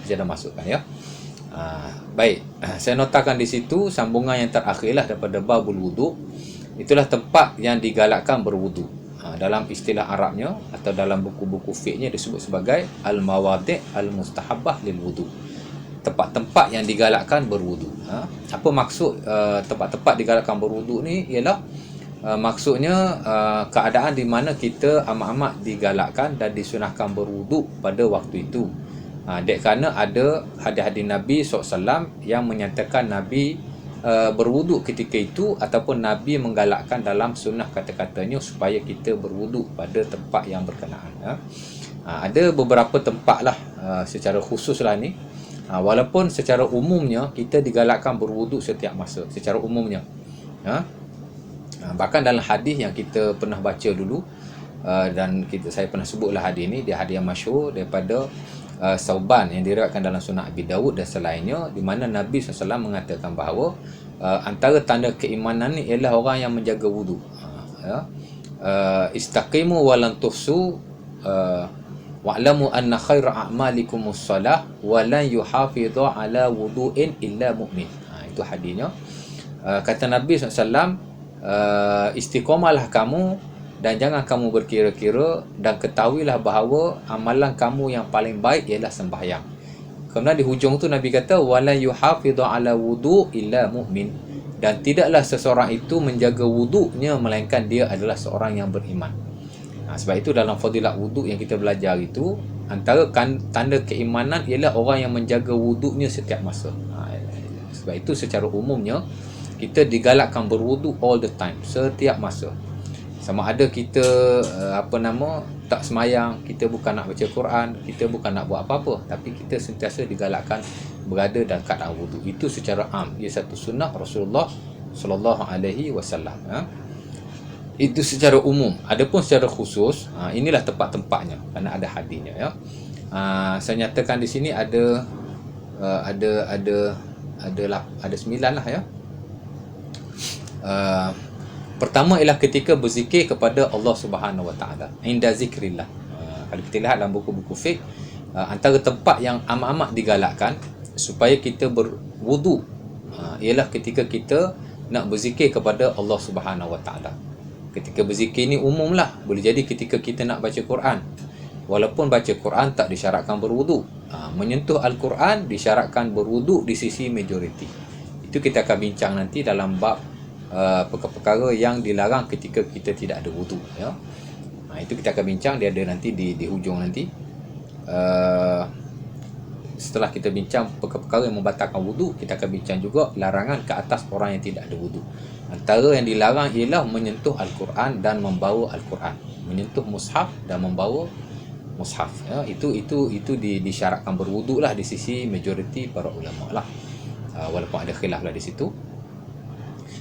saya dah masukkan ya. Baik, saya notakan di situ sambungan yang terakhirlah daripada babul wudu. Itulah tempat yang digalakkan berwudu. Dalam istilah Arabnya atau dalam buku-buku fiqhnya disebut sebagai al-mawadi' al-mustahabbah lil wudu. Tempat-tempat yang digalakkan berwudu. Apa maksud tempat-tempat digalakkan berwudu ni? Ialah maksudnya keadaan di mana kita amat-amat digalakkan dan disunahkan berwudu pada waktu itu. Dek kerana ada hadis-hadis Nabi SAW yang menyatakan Nabi berwudu ketika itu, ataupun Nabi menggalakkan dalam sunnah kata-katanya supaya kita berwudu pada tempat yang berkenaan. Ada beberapa tempat lah secara khusus lah ni, walaupun secara umumnya kita digalakkan berwudu setiap masa secara umumnya. Bahkan dalam hadis yang kita pernah baca dulu, dan saya pernah sebutlah hadis ni, dia hadis yang masyhur daripada Sauban yang diriwayatkan dalam Sunan Abi Dawud dan selainnya, di mana Nabi SAW mengatakan bahawa antara tanda keimanan ni ialah orang yang menjaga wudu. Istaqimu wa lan tuhsu wa'lamu anna khaira a'malikumus salah wa lan yuhafidhu ala wudu'in illa mu'min. Itu hadisnya. Kata Nabi SAW, istiqamalah kamu dan jangan kamu berkira-kira, dan ketahuilah bahawa amalan kamu yang paling baik ialah sembahyang. Kemudian di hujung tu Nabi kata wala yuhafidhu ala wudu illa mu'min, dan tidaklah seseorang itu menjaga wudunya melainkan dia adalah seorang yang beriman. Sebab itu dalam fadilat wudu yang kita belajar itu, antara tanda keimanan ialah orang yang menjaga wudunya setiap masa. Sebab itu secara umumnya kita digalakkan berwudu all the time, setiap masa. Sama ada kita tak semayang, kita bukan nak baca Quran, kita bukan nak buat apa-apa, tapi kita sentiasa digalakkan berada dalam keadaan wudu. Itu secara am, ia satu sunnah Rasulullah sallallahu alaihi wasallam. Itu secara umum. Adapun secara khusus, inilah tempat-tempatnya kerana ada hadisnya ya. Saya nyatakan di sini ada 9 lah ya. Pertama ialah ketika berzikir kepada Allah Subhanahu Wa Taala, inda zikrillah. Kalau kita lihat dalam buku-buku fiqh, antara tempat yang amat-amat digalakkan supaya kita berwudu ialah ketika kita nak berzikir kepada Allah Subhanahu Wa Taala. Ketika berzikir ni umumlah, boleh jadi ketika kita nak baca Quran. Walaupun baca Quran tak disyaratkan berwudu. Menyentuh Al-Quran disyaratkan berwudu di sisi majoriti. Itu kita akan bincang nanti dalam bab perkara-perkara yang dilarang ketika kita tidak ada wudu ya. Itu kita akan bincang, dia ada nanti di hujung nanti. Setelah kita bincang perkara-perkara yang membatalkan wudu, kita akan bincang juga larangan ke atas orang yang tidak ada wudu. Antara yang dilarang ialah menyentuh Al-Quran dan membawa Al-Quran, menyentuh mushaf dan membawa mushaf ya. Itu disyaratkan berwudu lah di sisi majoriti para ulama lah, walaupun ada khilaf lah di situ.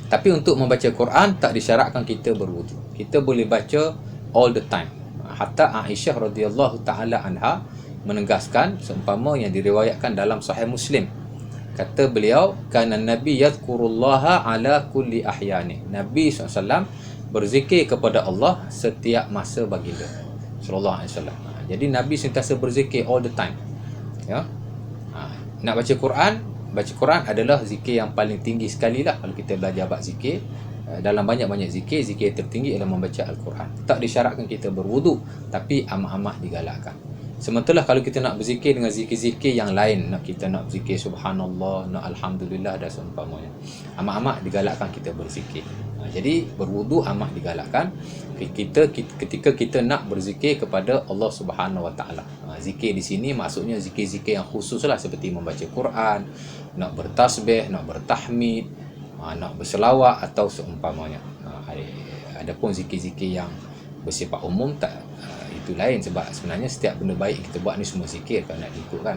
Tapi untuk membaca Quran tak disyaratkan kita berwudu. Kita boleh baca all the time. Hatta Aisyah radhiyallahu taala anha menegaskan seumpama yang diriwayatkan dalam Sahih Muslim. Kata beliau, kana Nabi yadhkurullaha ala kulli ahyani. Nabi SAW berzikir kepada Allah setiap masa baginda sallallahu alaihi wasallam. Jadi Nabi sentiasa berzikir all the time. Ya. Nak baca Quran adalah zikir yang paling tinggi sekali lah. Kalau kita belajar bab zikir, dalam banyak-banyak zikir tertinggi ialah membaca Al-Quran. Tak disyaratkan kita berwudu, tapi amat-amat digalakkan. Sementara kalau kita nak berzikir dengan zikir-zikir yang lain, kita nak berzikir subhanallah, nak alhamdulillah dan seumpamanya, amat-amat digalakkan kita berzikir. Jadi berwudu amat digalakkan ketika kita nak berzikir kepada Allah Subhanahu Wa Taala. Zikir di sini maksudnya zikir-zikir yang khusus lah, seperti membaca Quran, nak bertasbih, nak bertahmid, nak berselawat atau seumpamanya. Adapun zikir-zikir yang bersifat umum itu lain, sebab sebenarnya setiap benda baik kita buat ni semua zikir kalau nak diikutkan.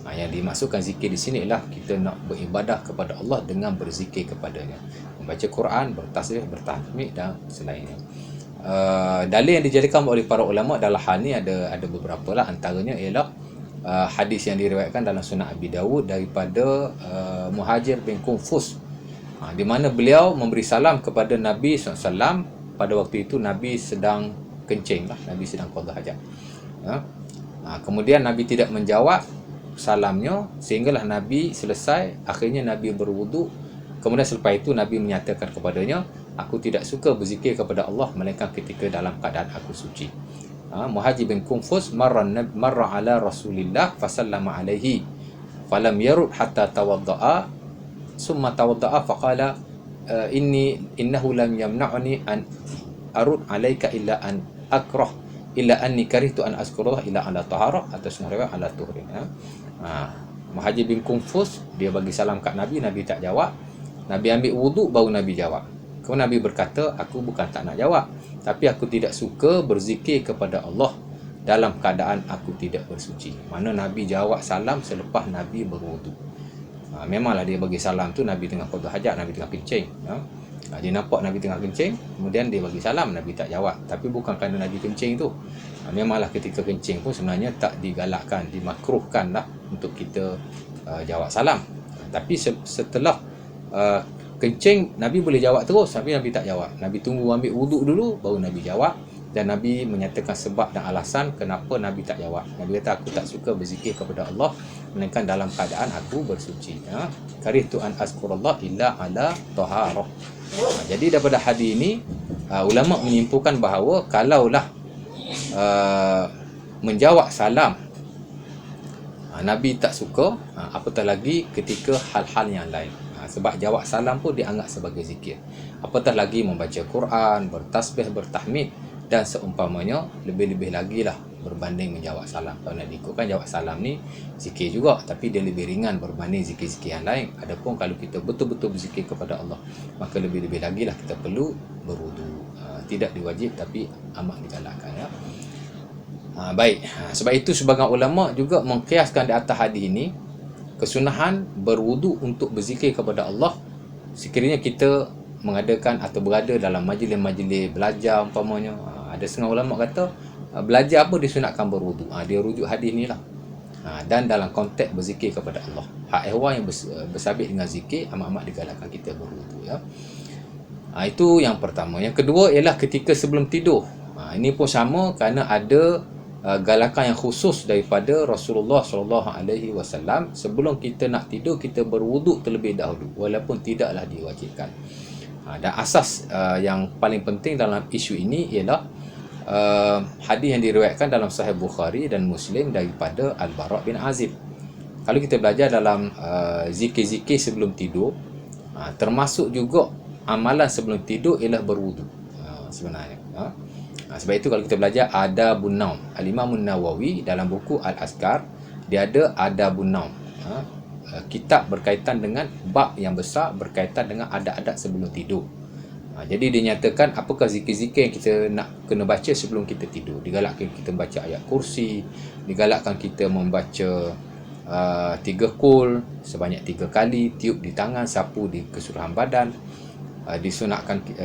Yang dimaksudkan zikir di sini ialah kita nak beribadah kepada Allah dengan berzikir kepadanya, membaca Quran, bertasbih, bertahmid dan selainnya. Dalil yang dijadikan oleh para ulama dalam hal ni ada beberapa lah. Antaranya ialah hadis yang diriwayatkan dalam Sunan Abi Dawud daripada Muhajir bin Qunfus, di mana beliau memberi salam kepada Nabi SAW. Pada waktu itu Nabi sedang kencing lah, Nabi sedang qada hajat. Kemudian Nabi tidak menjawab, salamnya sehinggalah Nabi selesai. Akhirnya Nabi berwuduk. Kemudian selepas itu Nabi menyatakan kepadanya, aku tidak suka berzikir kepada Allah melainkan ketika dalam keadaan aku suci. Muhajir bin Qunfus marra ala Rasulillah fasallama alaihi falam yarud hatta tawadda'a summa tawadda'a faqala innahu lam yamna'ni an arud alaika illa an akrah illa anni karihtu an azkurullah illa ala taharah atau riwayat ala tuhrin. Muhajir bin Qunfus dia bagi salam kat Nabi, Nabi tak jawab. Nabi ambil wuduk baru Nabi jawab. Kemudian Nabi berkata, aku bukan tak nak jawab, tapi aku tidak suka berzikir kepada Allah dalam keadaan aku tidak bersuci. Mana Nabi jawab salam selepas Nabi berwuduk. Memanglah dia bagi salam tu Nabi tengah qada hajat, Nabi tengah kencing. Dia nampak Nabi tengah kencing, kemudian dia bagi salam, Nabi tak jawab. Tapi bukan kerana Nabi kencing tu. Memanglah ketika kencing pun sebenarnya tak digalakkan, dimakruhkan lah untuk kita jawab salam. Tapi setelah kencing, Nabi boleh jawab terus, tapi Nabi tak jawab. Nabi tunggu ambil wuduk dulu, baru Nabi jawab. Dan Nabi menyatakan sebab dan alasan kenapa Nabi tak jawab. Nabi kata, aku tak suka berzikir kepada Allah melainkan dalam keadaan aku bersuci. Karihtu an azkurallah illa ala taharah. Jadi daripada hadis ini, ulama menyimpulkan bahawa kalaulah menjawab salam Nabi tak suka, apatah lagi ketika hal-hal yang lain. Sebab jawab salam pun dianggap sebagai zikir. Apatah lagi membaca Quran, bertasbih, bertahmid dan seumpamanya, lebih-lebih lagi lah berbanding menjawab salam. Kalau nak diikutkan jawab salam ni zikir juga, tapi dia lebih ringan berbanding zikir-zikir yang lain. Adapun kalau kita betul-betul berzikir kepada Allah, maka lebih-lebih lagi lah kita perlu berwudu. Tidak diwajib tapi amat digalakkan, ya. Baik, sebab itu sebagian ulama juga mengkiaskan di atas hadis ini kesunahan berwudu untuk berzikir kepada Allah sekiranya kita mengadakan atau berada dalam majlis-majlis belajar umpamanya. Ada setengah ulama kata belajar apa disunatkan berwudu. Dia rujuk hadis ni lah. Dan dalam konteks berzikir kepada Allah, hak ehwal yang bersabit dengan zikir amat-amat digalakkan kita berwudu, ya. Itu yang pertama. Yang kedua ialah ketika sebelum tidur. Ini pun sama kerana ada galakan yang khusus daripada Rasulullah SAW. Sebelum kita nak tidur, kita berwuduk terlebih dahulu, walaupun tidaklah diwajibkan. Dan asas yang paling penting dalam isu ini ialah hadis yang diriwayatkan dalam Sahih Bukhari dan Muslim daripada Al-Bara' bin Azib. Kalau kita belajar dalam zikir-zikir sebelum tidur, termasuk juga amalan sebelum tidur ialah berwuduk sebenarnya. Sebab itu kalau kita belajar Adabun Naum, Al-Imam Nawawi dalam buku Al-Azkar, dia ada Adabun Naum, kitab berkaitan dengan bab yang besar berkaitan dengan adab-adab sebelum tidur. Jadi dia nyatakan apakah zikir-zikir yang kita nak kena baca sebelum kita tidur. Digalakkan kita membaca ayat kursi, digalakkan kita membaca 3 qul sebanyak 3 kali, tiup di tangan, sapu di keseluruhan badan.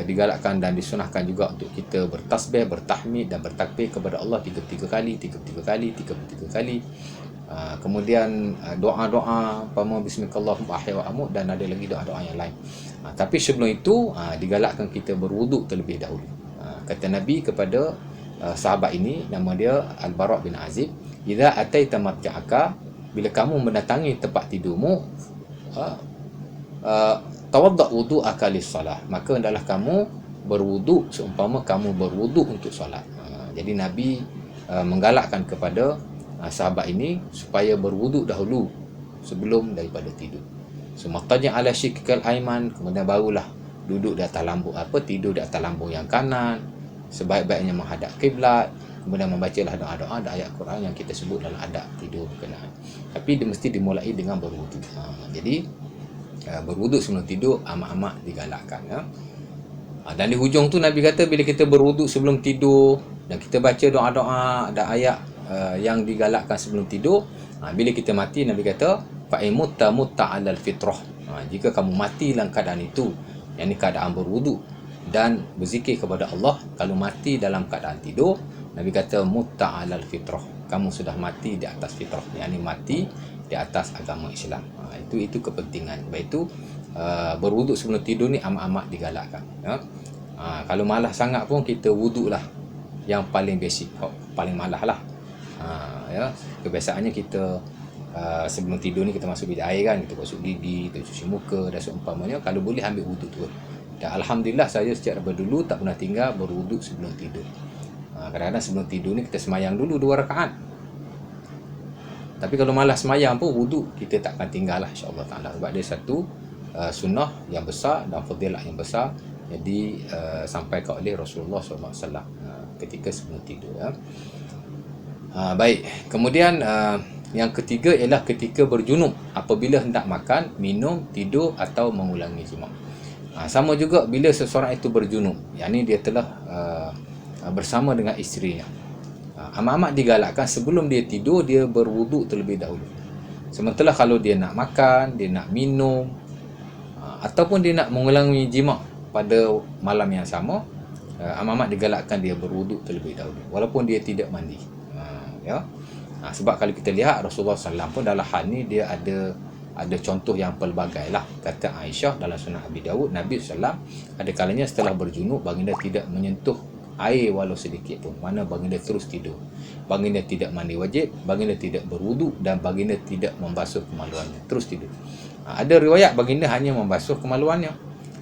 Digalakkan dan disunahkan juga untuk kita bertasbih, bertahmid dan bertakbir kepada Allah 33 kali, 33 kali, 33 kali. Kemudian doa-doa umpama bismillahirrahmanirrahim ahya wa amut, dan ada lagi doa-doa yang lain. Tapi sebelum itu digalakkan kita berwuduk terlebih dahulu. Kata Nabi kepada sahabat ini, nama dia Al-Bara' bin Azib, idza ataita matja'aka, bila kamu mendatangi tempat tidurmu, tawadda' wudu'aka lis-salah, maka hendaklah kamu berwuduk seumpama kamu berwuduk untuk solat. Jadi Nabi menggalakkan kepada sahabat ini supaya berwuduk dahulu sebelum daripada tidur. Sumataja ala syikal aiman, kemudian barulah duduk di atas lambung, tidur di atas lambung yang kanan, sebaik-baiknya menghadap kiblat. Kemudian membacalah doa-doa dan ayat Quran yang kita sebut dalam adab tidur berkenaan. Tapi dia mesti dimulai dengan berwuduk. Jadi berwuduk sebelum tidur amat-amat digalakkan, ya. Dan di hujung tu Nabi kata bila kita berwuduk sebelum tidur dan kita baca doa-doa dan ayat yang digalakkan sebelum tidur, bila kita mati Nabi kata fa imutta mutta 'alal fitrah. Jika kamu mati dalam keadaan itu, yakni keadaan berwuduk dan berzikir kepada Allah, kalau mati dalam keadaan tidur, Nabi kata mutta 'alal fitrah, kamu sudah mati di atas fitrah, yakni mati di atas agama Islam. Itu kepentingan. Sebab itu berwuduk sebelum tidur ni amat-amat digalakkan, ya. Kalau malas sangat pun kita wuduk lah yang paling basic, paling malas lah. Ya, kebiasaannya kita sebelum tidur ni kita masuk bilik air kan, kita gosok gigi, kita cuci muka dan seumpamanya. Kalau boleh ambil wuduk tu. Dan alhamdulillah saya sejak daripada dulu tak pernah tinggal berwuduk sebelum tidur. Kadang-kadang sebelum tidur ni kita semayang dulu 2 rakaat. Tapi kalau malas semayang pun wuduk kita tak akan tinggal lah, insya-Allah taala. Sebab dia satu sunnah yang besar dan fadilah yang besar. Jadi sampai ke oleh Rasulullah SAW ketika sebelum tidur ya. Baik. Kemudian yang ketiga ialah ketika berjunub, apabila hendak makan, minum, tidur atau mengulangi jima'. Sama juga bila seseorang itu berjunub, yakni dia telah bersama dengan isterinya. Amat-amat digalakkan sebelum dia tidur dia berwuduk terlebih dahulu. Sementara kalau dia nak makan, dia nak minum ataupun dia nak mengulangi jima' pada malam yang sama, amat-amat digalakkan dia berwuduk terlebih dahulu walaupun dia tidak mandi. Ya. Sebab kalau kita lihat Rasulullah SAW pun dalam hal ni dia ada contoh yang pelbagai lah. Kata Aisyah dalam Sunan Abi Dawud, Nabi SAW ada kalanya setelah berjunub baginda tidak menyentuh air walau sedikit pun. Mana baginda terus tidur. Baginda tidak mandi wajib, baginda tidak berwuduk dan baginda tidak membasuh kemaluannya, terus tidur. Ada riwayat baginda hanya membasuh kemaluannya.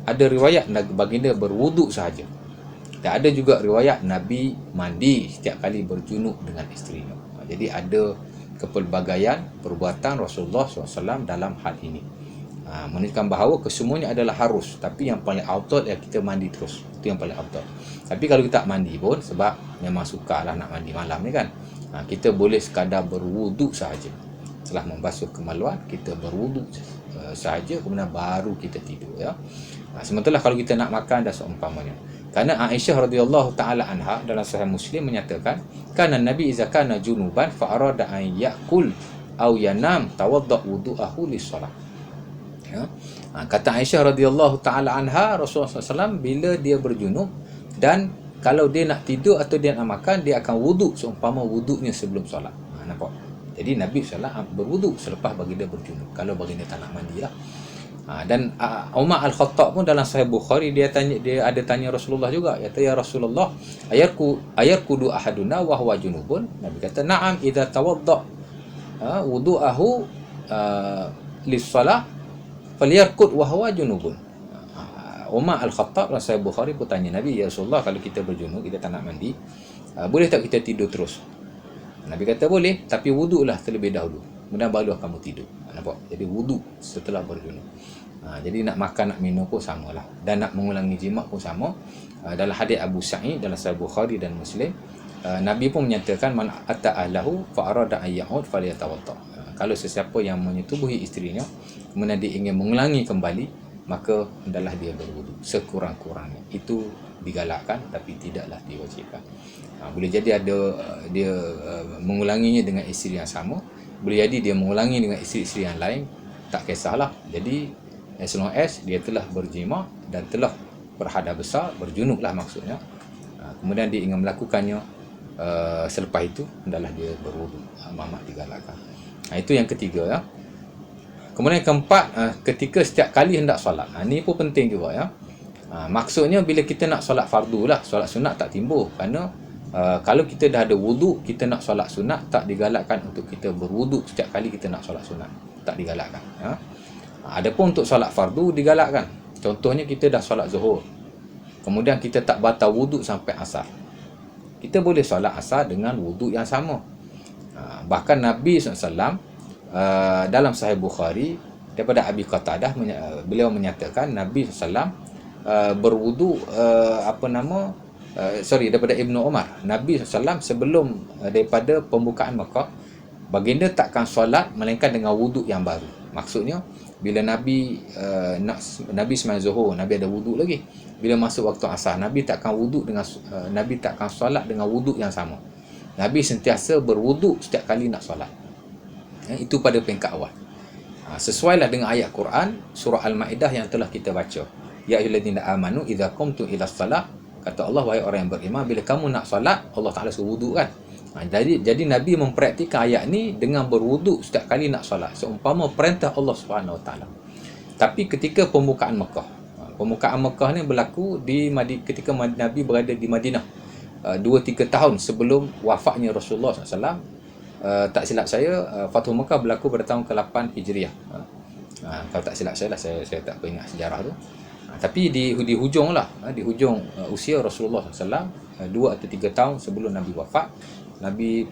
Ada riwayat baginda berwuduk sahaja. Dan ada juga riwayat Nabi mandi setiap kali berjunub dengan isterinya. Jadi ada kepelbagaian perbuatan Rasulullah SAW dalam hal ini. Menunjukkan bahawa kesemuanya adalah harus, tapi yang paling afdal ialah kita mandi terus. Itu yang paling afdal. Tapi kalau kita tak mandi pun, sebab memang sukarlah nak mandi malam ni kan, kita boleh sekadar berwuduk sahaja. Setelah membasuh kemaluan, kita berwuduk sahaja, kemudian baru kita tidur ya. Sementara kalau kita nak makan dan seumpamanya. Kerana Aisyah radhiyallahu taala anha dalam Sahih Muslim menyatakan, kana Nabi idza kana junuban fa arada an ya'kul aw yanam tawadda wudu'ahu lis-salah. Ya. Kata Aisyah radhiyallahu taala anha, Rasulullah SAW bila dia berjunub dan kalau dia nak tidur atau dia nak makan, dia akan wuduk seumpama wuduknya sebelum solat. Nampak? Jadi Nabi SAW berwuduk selepas baginda berjunub. Kalau baginda tak nak mandi lah. Dan Umar Al-Khattab pun dalam Sahih Bukhari dia ada tanya Rasulullah juga, kata ya Rasulullah, ayarkudu ahaduna wa huwa junubun. Nabi kata na'am idza tawadda wudu'ahu lis-salah falyarkud wa huwa junubun. Umar Al-Khattab dalam Sahih Bukhari pun tanya Nabi, ya Rasulullah, kalau kita berjunub, kita tak nak mandi, boleh tak kita tidur terus? Nabi kata boleh, tapi wuduklah terlebih dahulu, kemudian baru kamu tidur. Nampak? Jadi wuduk setelah berjunub. Jadi nak makan, nak minum pun sama lah. Dan nak mengulangi jima' pun sama. Dalam hadis Abu Sa'id dalam Sahih Bukhari dan Muslim, Nabi pun menyatakan man ata ahlahu fa arada an ya'ud falyatawadda. Kalau sesiapa yang menyetubuhi isterinya kemudian dia ingin mengulangi kembali, maka hendaklah dia berwuduk sekurang-kurangnya. Itu digalakkan tapi tidaklah diwajibkan. Boleh jadi dia mengulanginya dengan isteri yang sama, boleh jadi dia mengulangi dengan isteri-isteri yang lain, tak kisahlah. Jadi as long as dia telah berjima' dan telah berhadas besar, berjunublah maksudnya, kemudian dia ingin melakukannya, selepas itu hendaklah dia berwuduk. Amat digalakkan. Itu yang ketiga ya. Kemudian yang keempat, ketika setiap kali hendak solat. Ini pun penting juga ya. Maksudnya bila kita nak solat fardu lah, solat sunat tak timbul. Kerana kalau kita dah ada wuduk, kita nak solat sunat, tak digalakkan untuk kita berwuduk setiap kali kita nak solat sunat. Tak digalakkan ya. Adapun untuk solat fardu digalakkan. Contohnya kita dah solat zuhur, kemudian kita tak batal wuduk sampai asar, kita boleh solat asar dengan wuduk yang sama. Bahkan Nabi SAW dalam Sahih Bukhari daripada Abi Qatadah, beliau menyatakan Nabi SAW berwuduk daripada Ibnu Umar, Nabi SAW sebelum daripada pembukaan Makkah, baginda takkan solat melainkan dengan wuduk yang baru. Maksudnya bila Nabi sembahyang zuhur, Nabi ada wuduk lagi. Bila masuk waktu asar, Nabi takkan solat dengan wuduk yang sama. Nabi sentiasa berwuduk setiap kali nak solat. Itu pada peringkat awal. Sesuailah dengan ayat Quran surah Al-Maidah yang telah kita baca. Ya ayyuhallazina amanu idza qumtum ilas salah, kata Allah, wahai orang yang beriman, bila kamu nak solat, Allah Taala suruh wuduk kan. Jadi Nabi mempraktikkan ayat ni dengan berwuduk setiap kali nak solat, seumpama perintah Allah Subhanahu Wa Taala. Tapi ketika pembukaan Mekah ni berlaku ketika Nabi berada di Madinah 2-3 tahun sebelum wafatnya Rasulullah SAW. tak silap saya Fathu Mekah berlaku pada tahun ke-8 Hijriah. Kalau tak silap saya lah, saya tak ingat sejarah tu. Tapi di hujung lah, di hujung usia Rasulullah SAW, 2 atau 3 tahun sebelum Nabi wafat, Nabi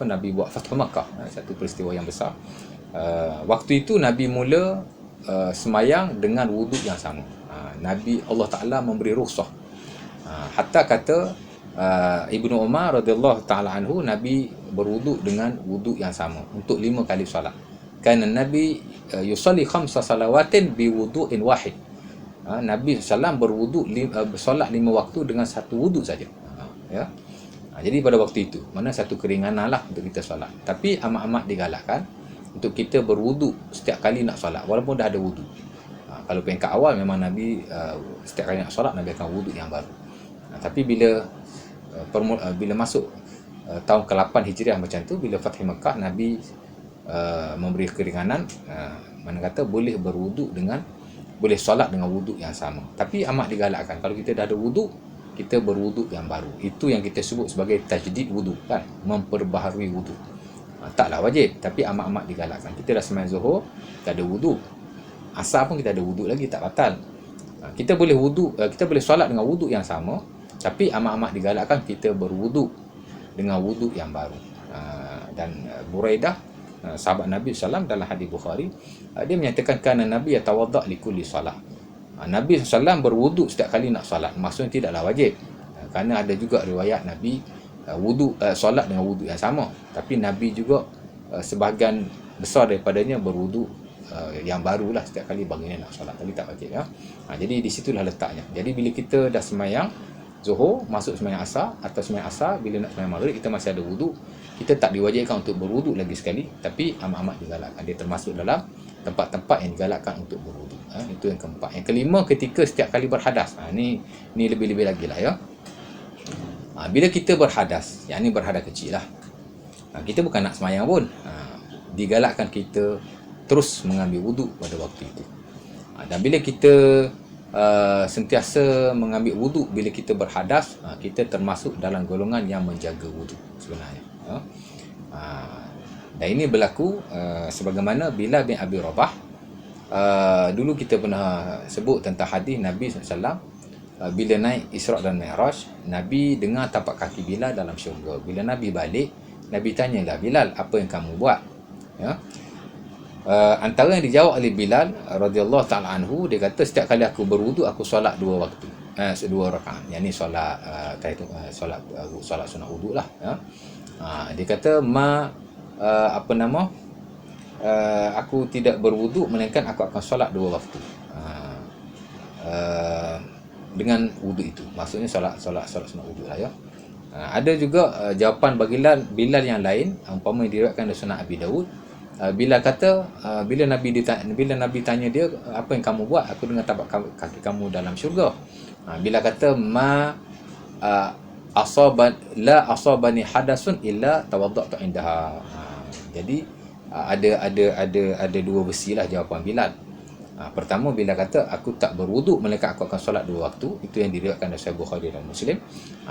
Nabi buat Fathu Mekah, satu peristiwa yang besar. Waktu itu Nabi mula semayang dengan wuduk yang sama. Nabi Allah Ta'ala memberi rukhsah. Hatta kata Ibnu Umar radhiyallahu taala anhu, Nabi berwuduk dengan wuduk yang sama untuk 5 kali solat. Kan Nabi yusalli 5 salawatin bi wudu'in wahid. Nabi sallam berwuduk solat 5 waktu dengan satu wuduk saja. Ya. Jadi pada waktu itu mana satu keringanan lah untuk kita solat. Tapi amat-amat digalakkan untuk kita berwuduk setiap kali nak solat walaupun dah ada wuduk. Kalau peringkat awal memang Nabi setiap kali nak solat Nabi akan wuduk yang baru. Tapi bila masuk tahun ke-8 Hijriah macam tu, bila Fath Mekah, Nabi memberi keringanan, mana kata boleh boleh solat dengan wuduk yang sama. Tapi amat digalakkan kalau kita dah ada wuduk, kita berwuduk yang baru. Itu yang kita sebut sebagai tajdid wuduk, kan, memperbaharui wuduk. Taklah wajib, tapi amat-amat digalakkan. Kita dah sembahyang Zuhur, kita ada wuduk. Asar pun kita ada wuduk lagi, tak batal. Kita boleh solat dengan wuduk yang sama, tapi amat-amat digalakkan kita berwuduk dengan wuduk yang baru. Dan Buraidah, sahabat Nabi SAW, dalam hadis Bukhari, dia menyatakan kana Nabi yatawadda li kulli salat. Nabi SAW berwuduk setiap kali nak solat. Maksudnya tidaklah wajib. Kerana ada juga riwayat Nabi solat dengan wuduk yang sama. Tapi Nabi juga sebahagian besar daripadanya berwuduk yang barulah setiap kali baginda nak solat. Tapi tak wajib, ya. Jadi di situlah letaknya. Jadi bila kita dah semayang Zuhur, masuk semayang Asar, atau semayang Asar, bila nak semayang Maghrib, kita masih ada wuduk, kita tak diwajibkan untuk berwuduk lagi sekali, tapi amat-amat digalakkan. Dia termasuk dalam tempat-tempat yang digalakkan untuk berwuduk. Itu yang keempat. Yang kelima, ketika setiap kali berhadas. Ni lebih-lebih lagi lah, ya. Bila kita berhadas, yang ni berhadas kecil lah, kita bukan nak semayang pun, digalakkan kita terus mengambil wuduk pada waktu itu. Dan bila kita sentiasa mengambil wuduk bila kita berhadas, kita termasuk dalam golongan yang menjaga wuduk sebenarnya. Dan ini berlaku sebagaimana Bilal bin Abi Rabah. Dulu kita pernah sebut tentang hadis Nabi SAW bila naik Isra' dan Mi'raj, Nabi dengar tapak kaki Bilal dalam syurga. Bila Nabi balik, Nabi tanyalah, Bilal, apa yang kamu buat? Ya. Antara yang dijawab oleh Bilal radhiyallahu taala anhu, dia kata setiap kali aku berwuduk aku solat 2 waktu, 2 rakaat. Yang ni solat solat sunat wuduk lah, ya. Dia kata aku tidak berwuduk melainkan aku akan solat 2 waktu dengan wuduk itu. Maksudnya solat sunat wuduk lah, ya. Ada juga jawapan Bilal yang lain, umpama diriwayatkan dari Sunan Abi Daud. Bila Nabi tanya dia, apa yang kamu buat? Aku dengar tapak kaki kamu dalam syurga. Bila kata la asabani hadasun illa tawaddatu indaha. Jadi ada 2 versi lah jawapan Bilal. Pertama, Bilal kata aku tak berwuduk melainkan aku akan solat 2 waktu. Itu yang diriwayatkan oleh Sahih Bukhari dan Muslim.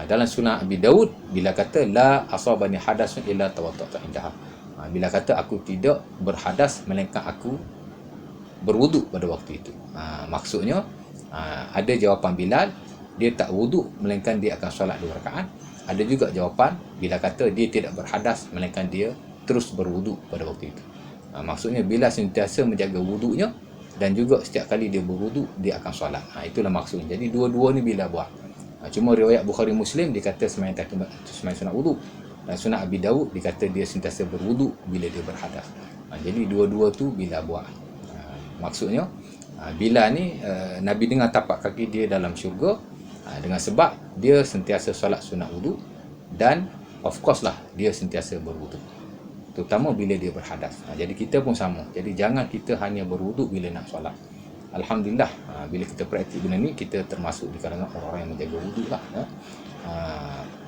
Dalam Sunan Abi Daud, Bilal kata la asabani hadasun illa tawaddatu indaha. Bila kata aku tidak berhadas melainkan aku berwuduk pada waktu itu. Maksudnya ada jawapan Bilal, dia tak wuduk melainkan dia akan solat 2 rakaat. Ada juga jawapan Bilal kata dia tidak berhadas melainkan dia terus berwuduk pada waktu itu. Maksudnya Bilal sentiasa menjaga wuduknya, dan juga setiap kali dia berwuduk dia akan solat. Itulah maksudnya. Jadi dua-dua ni Bilal buat. Cuma riwayat Bukhari Muslim dikata semayang sunat wuduk, dan Sunan Abi Daud dikata dia sentiasa berwuduk bila dia berhadas. Jadi dua-dua tu Bilal buat. Maksudnya Bilal ni Nabi dengar tapak kaki dia dalam syurga dengan sebab dia sentiasa solat sunat wuduk, dan of course lah dia sentiasa berwuduk, terutama bila dia berhadas. Jadi kita pun sama. Jadi jangan kita hanya berwuduk bila nak solat. Alhamdulillah, bila kita praktik benda ni, kita termasuk di kalangan orang-orang yang menjaga wuduk lah, ya.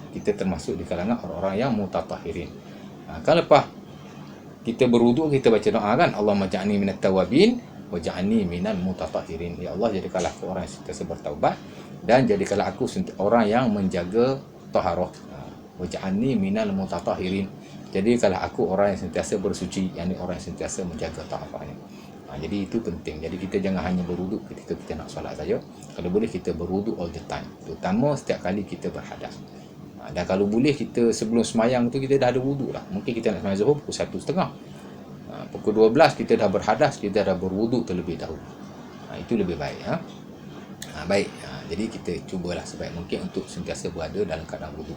Kita termasuk di kalangan orang-orang yang mutatahhirin. Kan lepas kita berwuduk, kita baca doa, kan, Allahumma ja'alni minat tawabin wa ja'alni minal mutatahhirin. Ya Allah, jadikanlah aku orang yang sentiasa bertaubat, dan jadikanlah aku orang yang menjaga taharah. Wa ja'alni minal mutatahhirin. Jadi kalau aku orang yang sentiasa bersuci, yang ni orang yang sentiasa menjaga tahapannya. Jadi itu penting. Jadi kita jangan hanya berwuduk ketika kita nak solat saja. Kalau boleh kita berwuduk all the time. Terutama setiap kali kita berhadas. Dan kalau boleh kita sebelum semayang tu kita dah ada wuduk lah. Mungkin kita nak semayang zuhur pukul 1.30. Pukul 12 kita dah berhadas, kita dah berwuduk terlebih dahulu. Itu lebih baik. Baik. Jadi kita cubalah sebaik mungkin untuk sentiasa berada dalam keadaan wuduk.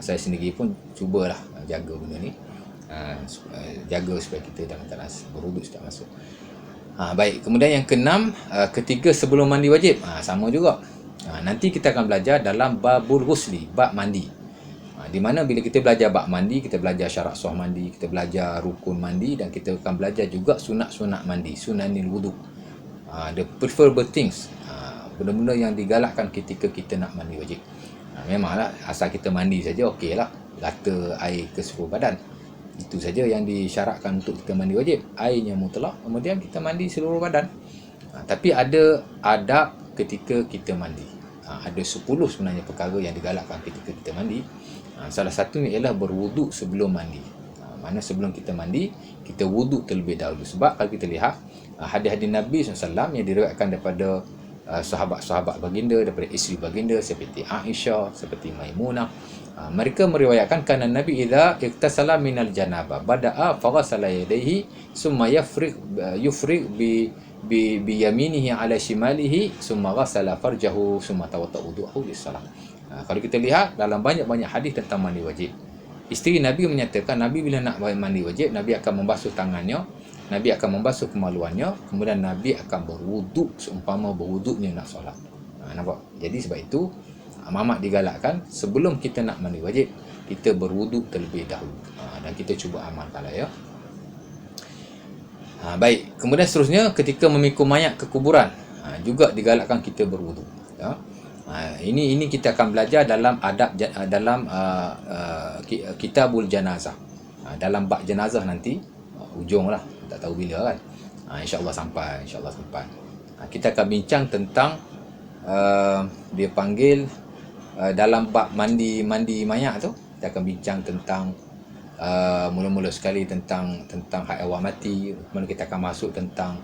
Saya sendiri pun cubalah jaga benda ni. Jaga supaya kita dalam keadaan berwuduk setiap masa. Baik, kemudian yang keenam, ketiga sebelum mandi wajib. Sama juga. Nanti kita akan belajar dalam babul ghusli, bab mandi. Di mana bila kita belajar bab mandi, kita belajar syarat sah mandi, kita belajar rukun mandi, dan kita akan belajar juga sunat-sunat mandi, sunanil wudu. The preferable things, benda-benda yang digalakkan ketika kita nak mandi wajib. Memanglah asal kita mandi saja okey lah, rata air ke seluruh badan. Itu saja yang disyaratkan untuk kita mandi wajib, airnya mutlak, kemudian kita mandi seluruh badan. Tapi ada adab ketika kita mandi. Ada 10 sebenarnya perkara yang digalakkan ketika kita mandi. Salah satunya ialah berwuduk sebelum mandi. Mana sebelum kita mandi, kita wuduk terlebih dahulu. Sebab kalau kita lihat hadis-hadis Nabi SAW yang diriwayatkan daripada sahabat-sahabat baginda, daripada isteri baginda seperti Aisyah, seperti Maimunah, mereka meriwayatkan kerana Nabi idza iktasala minal janabah bada'a faghasala yadayhi summa yufriq bi yaminihi ala shimalihi summa ghasala farjahu summa tawadda wudu'ahu lis-salah. Kalau kita lihat dalam banyak-banyak hadis tentang mandi wajib, isteri Nabi menyatakan Nabi bila nak mandi wajib, Nabi akan membasuh tangannya, Nabi akan membasuh kemaluannya, kemudian Nabi akan berwuduk seumpama berwuduknya nak solat. Nampak? Jadi sebab itu amat digalakkan sebelum kita nak mandi wajib, kita berwuduk terlebih dahulu. Dan kita cuba amalkan lah ya. Baik, kemudian seterusnya ketika memikul mayat ke kuburan, juga digalakkan kita berwuduk ya. Ini kita akan belajar dalam adab dalam kitabul janazah. Dalam bab jenazah nanti, ujung lah, tak tahu bila kan. InsyaAllah sampai, kita akan bincang tentang dia panggil dalam bab mandi mayat tu, kita akan bincang tentang mula-mula sekali tentang hak awak mati, kemudian kita akan masuk tentang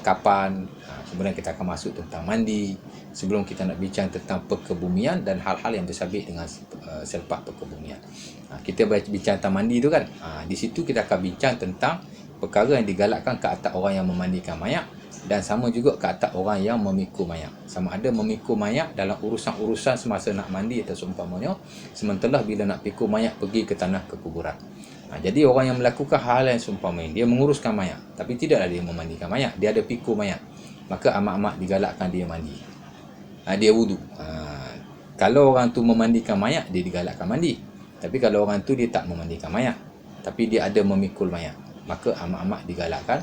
kapan, kemudian kita akan masuk tentang mandi, sebelum kita nak bincang tentang perkebumian dan hal-hal yang bersabit dengan selepas perkebumian. Kita bincang tentang mandi tu kan, di situ kita akan bincang tentang perkara yang digalakkan ke atas orang yang memandikan mayat, dan sama juga ke atas orang yang memikul mayat. Sama ada memikul mayat dalam urusan-urusan semasa nak mandi atau seumpamanya, sementara bila nak pikul mayat pergi ke tanah kekuburan. Jadi orang yang melakukan hal yang seumpama ini, dia menguruskan mayat tapi tidaklah dia memandikan mayat, dia ada pikul mayat, maka amat-amat digalakkan dia mandi, dia wudu. Kalau orang tu memandikan mayat, dia digalakkan mandi. Tapi kalau orang tu dia tak memandikan mayat, tapi dia ada memikul mayat, maka amat-amat digalakkan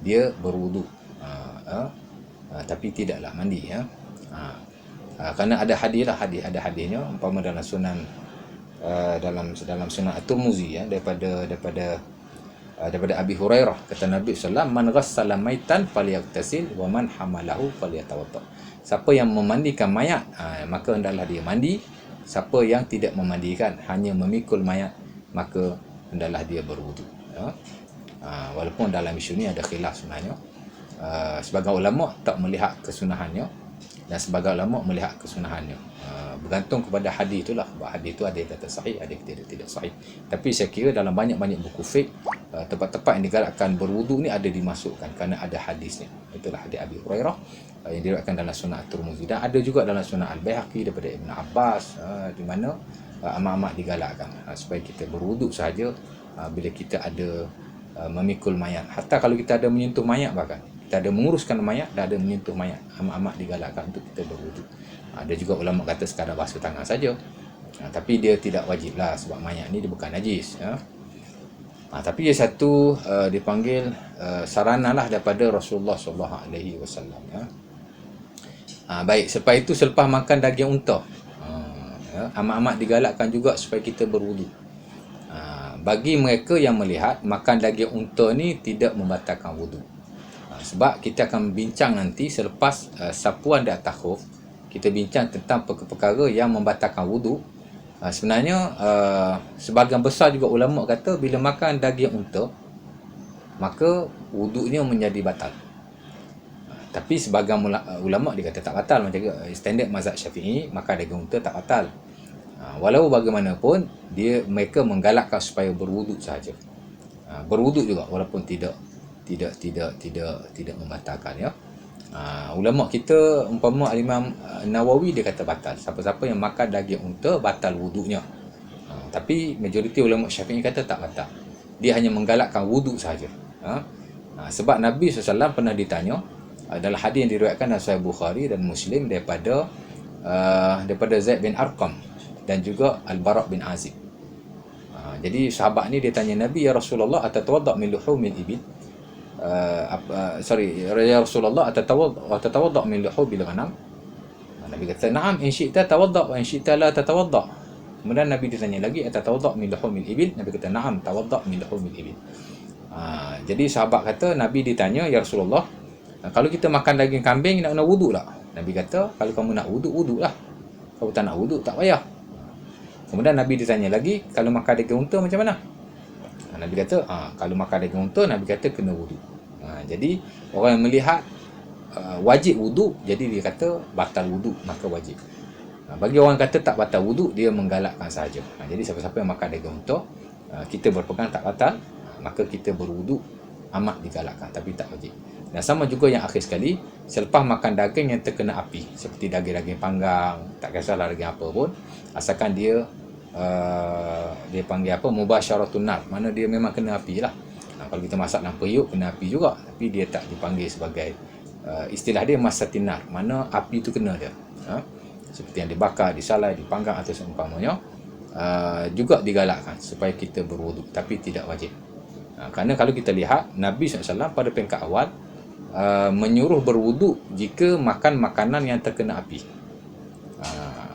dia berwudu, tapi tidaklah mandi ya. Kerana ada hadisnya, umpama dalam sunan dalam sunan At-Tirmizi ya, daripada Abi Hurairah, kata Nabi sallallahu alaihi wasallam, man ghassala maitan falyaghtasil wa man hamalahu falyatawadda. Siapa yang memandikan mayat, maka hendaklah dia mandi. Siapa yang tidak memandikan, hanya memikul mayat, maka hendaklah dia berwudu ya. Walaupun dalam isu ni ada khilaf sebenarnya. Sebagai ulama tak melihat kesunahannya, dan sebagai ulama melihat kesunahannya. Bergantung kepada hadis itulah. Hadis itu ada yang kata sahih, ada yang tidak sahih. Tapi saya kira dalam banyak-banyak buku fiqh, tempat-tempat yang digalakkan berwudu ni ada dimasukkan kerana ada hadisnya. Itulah hadis Abi Hurairah yang diriwayatkan dalam Sunan At-Tirmizi, dan ada juga dalam Sunan Al-Baihaqi daripada Ibn Abbas, di mana amat-amat digalakkan supaya kita berwudu sahaja bila kita ada memikul mayat. Hatta kalau kita ada menyentuh mayat, bahkan kita ada menguruskan mayat dan ada menyentuh mayat, amat-amat digalakkan untuk kita berwudu. Ada juga ulama kata sekadar basuh tangan saja, tapi dia tidak wajib lah, sebab mayat ni dia bukan najis ya. Tapi dia satu dipanggil sarana lah daripada Rasulullah SAW ya. Baik, selepas makan daging unta, ya, amat-amat digalakkan juga supaya kita berwudu. Bagi mereka yang melihat makan daging unta ni tidak membatalkan wudu. Sebab kita akan bincang nanti selepas sapuan di atas khuf, kita bincang tentang perkara yang membatalkan wudu. Sebenarnya sebahagian besar juga ulama kata bila makan daging unta maka wuduknya menjadi batal. Tapi sebahagian ulama dia kata tak batal, macam standard mazhab Syafi'i makan daging unta tak batal. Walau bagaimanapun mereka menggalakkan supaya berwuduk sahaja. Berwuduk juga walaupun tidak membatalkan, ya. Ulama kita umpama Imam Nawawi dia kata batal. Siapa-siapa yang makan daging unta batal wuduknya. Tapi majoriti ulama Syafi'i kata tak batal. Dia hanya menggalakkan wuduk sahaja. Sebab Nabi SAW pernah ditanya dalam hadis yang diriwayatkan dalam Sahih Bukhari dan Muslim daripada Zaid bin Arqam dan juga Al-Bara' bin Azib. Jadi sahabat ni dia tanya Nabi, ya Rasulullah, atatawadda' min luhumil ibil? Ya Rasulullah, atatawadda' min luhubil ghanam? Nabi kata, na'am, in syi'ta tawadda' wa in syi'ta la tatawadda'. Kemudian Nabi ditanya lagi, atatawadda' min luhumil ibil? Nabi kata, na'am, tawadda' min luhumil ibil. Jadi sahabat kata, Nabi ditanya, ya Rasulullah, kalau kita makan daging kambing nak wuduk tak? Nabi kata, kalau kamu nak wuduk, wuduk lah. Kalau tak nak wuduk, tak payah. Kemudian Nabi ditanya lagi, kalau makan daging unta macam mana? Nabi kata, kalau makan daging unta, Nabi kata kena wuduk. Jadi orang yang melihat wajib wuduk, jadi dia kata batal wuduk, maka wajib. Bagi orang kata tak batal wuduk, dia menggalakkan sahaja. Jadi siapa-siapa yang makan daging unta, kita berpegang tak batal, maka kita berwuduk amat digalakkan, tapi tak wajib. Dan sama juga yang akhir sekali, selepas makan daging yang terkena api, seperti daging-daging panggang, tak kisahlah daging apa pun, asalkan dia panggil apa, mubasyaratun nar, mana dia memang kena api lah. Kalau kita masak dalam periuk, kena api juga, tapi dia tak dipanggil sebagai istilah dia masatin nar, mana api tu kena dia. Seperti yang dibakar, disalai, dipanggang atau seumpamanya, juga digalakkan supaya kita berwuduk, tapi tidak wajib. Kerana kalau kita lihat Nabi SAW pada peringkat awal menyuruh berwuduk jika makan makanan yang terkena api.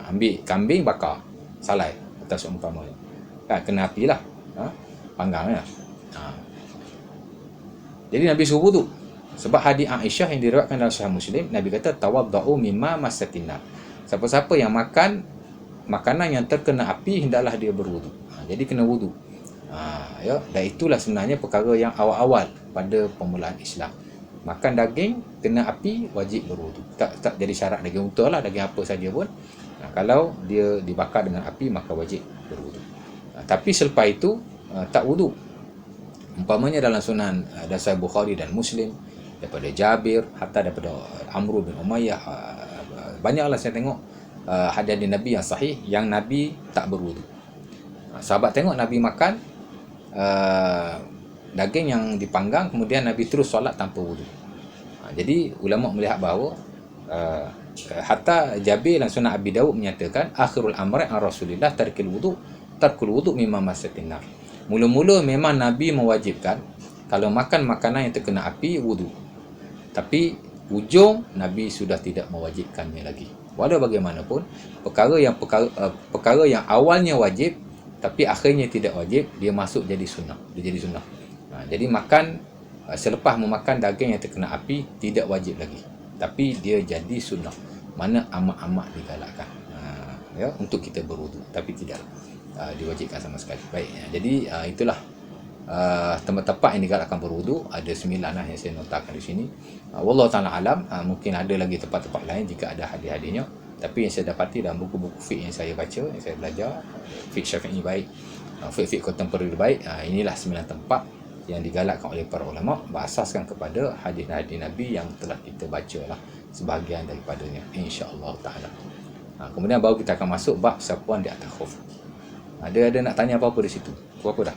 Ambil kambing bakar, salai atau seumpamanya, kena api lah, panggang lah. Jadi Nabi suruh wuduk. Sebab hadis Aisyah yang diriwayatkan dalam Sahih Muslim, Nabi kata tawadda'u mimma massatin nar. Siapa-siapa yang makan makanan yang terkena api, hendaklah dia berwuduk. Jadi kena wuduk. Ya, dan itulah sebenarnya perkara yang awal-awal pada permulaan Islam. Makan daging kena api, wajib berwuduk. Tak jadi syarat daging unta lah, daging apa saja pun. Kalau dia dibakar dengan api, maka wajib berwuduk. Tapi selepas itu tak wuduk. Umpamanya dalam sunan Sahih Bukhari dan Muslim, daripada Jabir, hatta daripada Amr bin Umayyah, banyaklah saya tengok hadis Nabi yang sahih yang Nabi tak berwuduk. Sahabat tengok Nabi makan daging yang dipanggang, kemudian Nabi terus solat tanpa wuduk. Jadi ulama melihat bahawa hatta Jabir dan sunan Abi Daud menyatakan akhirul amri an Rasulillah tarkul wuduk mimma masatin nar. Mula-mula memang Nabi mewajibkan kalau makan makanan yang terkena api, wuduk. Tapi ujung Nabi sudah tidak mewajibkannya lagi. Walau bagaimanapun, perkara yang awalnya wajib tapi akhirnya tidak wajib, dia masuk jadi sunnah. Dia jadi sunnah. Jadi makan selepas memakan daging yang terkena api tidak wajib lagi, tapi dia jadi sunnah. Mana amat-amat digalakkan untuk kita berwuduk, tapi tidak diwajibkan sama sekali. Baik, jadi itulah tempat-tempat yang digalakkan berwuduk. Ada 9 yang saya notakan di sini. Wallahu ta'ala alam. Mungkin ada lagi tempat-tempat lain jika ada hadis-hadisnya, tapi yang saya dapati dalam buku-buku fiqh yang saya baca, yang saya belajar, fiqh Syafi'i baik, fiqh kontemporer baik, inilah 9 tempat yang digalakkan oleh para ulama berasaskan kepada hadis-hadis Nabi yang telah kita baca lah sebahagian daripadanya, insya-Allah taala. Kemudian baru kita akan masuk bab sapuan di atas khuf. Ada nak tanya apa-apa di situ? Apa dah?